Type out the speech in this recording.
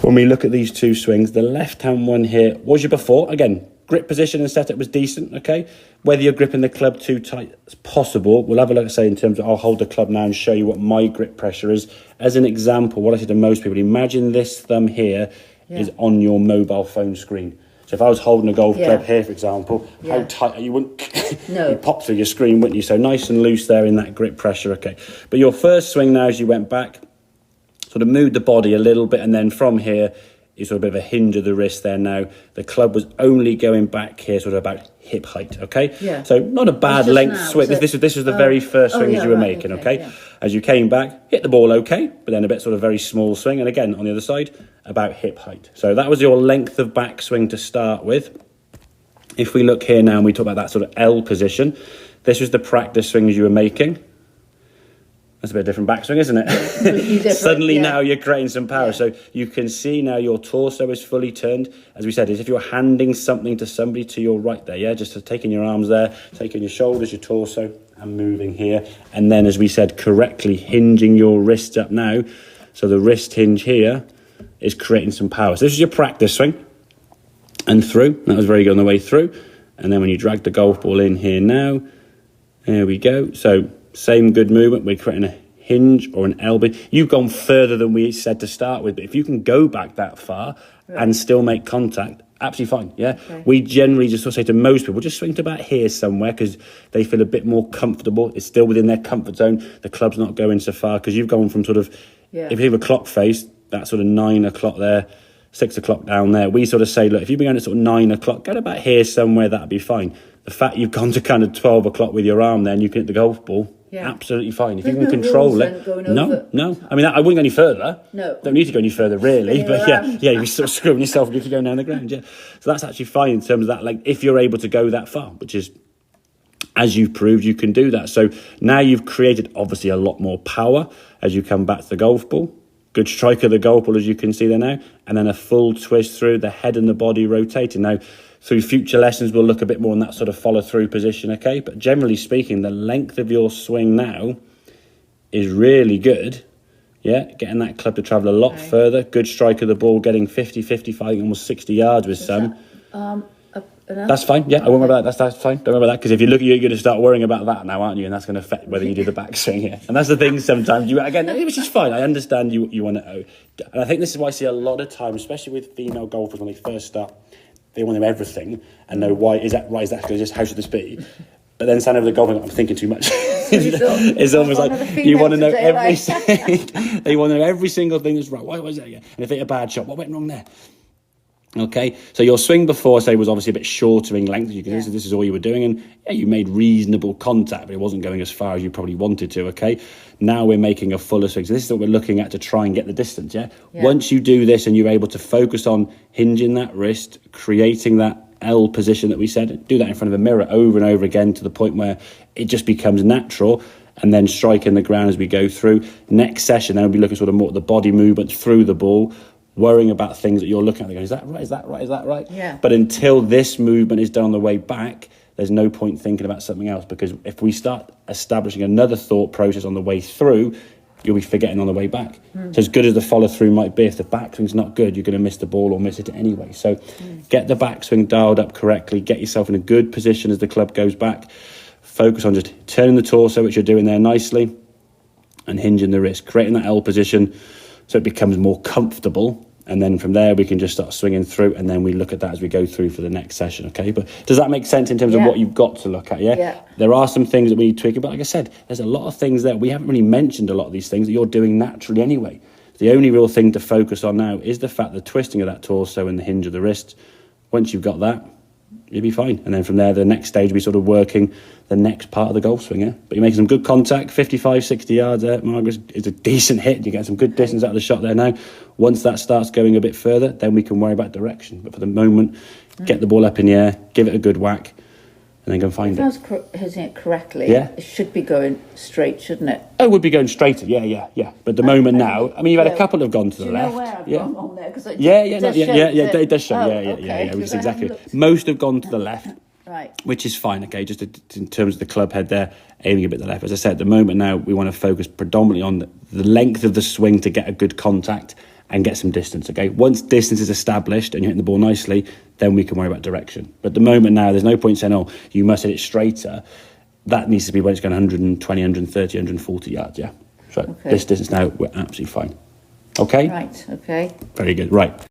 When we look at these two swings, the left-hand one here was your before. Again, grip position and setup was decent, okay? Whether you're gripping the club too tight as possible, we'll have a look, say, in terms of, I'll hold the club now and show you what my grip pressure is. As an example, what I say to most people, imagine this thumb here is on your mobile phone screen. So if I was holding a golf club here, for example, how tight, you wouldn't, you pop through your screen, wouldn't you? So nice and loose there in that grip pressure, okay? But your first swing now, as you went back, sort of moved the body a little bit, and then from here, you sort of a bit of a hinge of the wrist there now. The club was only going back here, sort of about hip height, okay? Yeah. So not a bad length swing. This was the very first swing you were making, okay? Yeah. As you came back, hit the ball okay, but then a bit sort of very small swing. And again, on the other side, about hip height. So that was your length of backswing to start with. If we look here now and we talk about that sort of L position, this was the practice swings you were making. That's a bit of a different backswing, isn't it? Suddenly now you're creating some power. So you can see now your torso is fully turned. As we said, as if you're handing something to somebody to your right there, just taking your arms there, taking your shoulders, your torso, and moving here. And then, as we said, correctly hinging your wrist up now. So the wrist hinge here is creating some power. So this is your practice swing. And through. That was very good on the way through. And then when you drag the golf ball in here now, there we go. So same good movement. We're creating a hinge or an elbow. You've gone further than we said to start with, but if you can go back that far and still make contact, absolutely fine. Okay. We generally just sort of say to most people, just swing to about here somewhere because they feel a bit more comfortable. It's still within their comfort zone. The club's not going so far because you've gone from sort of, if you have a clock face, that sort of 9 o'clock there, 6 o'clock down there. We sort of say, look, if you've been going at sort of 9 o'clock, go to about here somewhere, that'd be fine. The fact you've gone to kind of 12 o'clock with your arm there and you can hit the golf ball, absolutely fine. If you can control it. No. I mean, I wouldn't go any further. No. Don't need to go any further, really. But you're sort of screwing yourself if you're going down the ground. Yeah. So that's actually fine in terms of that. Like, if you're able to go that far, which is, as you've proved, you can do that. So now you've created, obviously, a lot more power as you come back to the golf ball. Good strike of the golf ball, as you can see there now. And then a full twist through, the head and the body rotating. Now, through future lessons, we'll look a bit more on that sort of follow-through position, okay? But generally speaking, the length of your swing now is really good, getting that club to travel a lot further. Good strike of the ball, getting 50, 55, almost 60 yards with some. That's fine, I won't worry about that. That's fine, don't worry about that, because if you look, you're going to start worrying about that now, aren't you? And that's going to affect whether you do the backswing here. And that's the thing sometimes, which is fine. I understand you want to, and I think this is why I see a lot of times, especially with female golfers when they first start, they want to know everything and know why is that just how should this be? But then standing over the golf, I'm thinking too much. It's almost like you want to know they want to know every single thing that's right. Why was that? And if they hit a bad shot, what went wrong there? Okay, so your swing before, say, was obviously a bit shorter in length. You can see this is all you were doing, and you made reasonable contact, but it wasn't going as far as you probably wanted to. Okay, now we're making a fuller swing. So this is what we're looking at to try and get the distance. Once you do this and you're able to focus on hinging that wrist, creating that L position that we said, do that in front of a mirror over and over again to the point where it just becomes natural. And then striking the ground as we go through. Next session, then we'll be looking sort of more at the body movement through the ball, worrying about things that you're looking at. Going, is that right? Is that right? Is that right? Yeah. But until this movement is done on the way back, there's no point thinking about something else, because if we start establishing another thought process on the way through, you'll be forgetting on the way back. So as good as the follow through might be, if the backswing's not good, you're going to miss the ball or miss it anyway. So get the backswing dialed up correctly, get yourself in a good position as the club goes back. Focus on just turning the torso, which you're doing there nicely, and hinging the wrist, creating that L position so it becomes more comfortable. And then from there, we can just start swinging through, and then we look at that as we go through for the next session, okay? But does that make sense in terms of what you've got to look at, There are some things that we need tweaking, but like I said, there's a lot of things there. We haven't really mentioned a lot of these things that you're doing naturally anyway. The only real thing to focus on now is the fact, the twisting of that torso and the hinge of the wrist. Once you've got that, you'll be fine. And then from there, the next stage will be sort of working the next part of the golf swing, But you're making some good contact, 55, 60 yards there. Margaret, is a decent hit. You get some good distance out of the shot there now. Once that starts going a bit further, then we can worry about direction. But for the moment, get the ball up in the air, give it a good whack, and then go and find it. If I was hitting it correctly, it should be going straight, shouldn't it? Oh, it would be going straighter, yeah. But the moment now, I mean, you've had a couple have gone to the left. Do you know where I've gone on there? Cause it it does show, exactly. Most have gone to the left. Right. Which is fine, okay, just in terms of the club head there, aiming a bit to the left. As I said, at the moment now, we want to focus predominantly on the length of the swing to get a good contact, and get some distance, okay? Once distance is established and you're hitting the ball nicely, then we can worry about direction. But at the moment now, there's no point saying, oh, you must hit it straighter. That needs to be when it's going 120, 130, 140 yards, yeah? So this distance now, we're absolutely fine. Okay? Right, okay. Very good, right.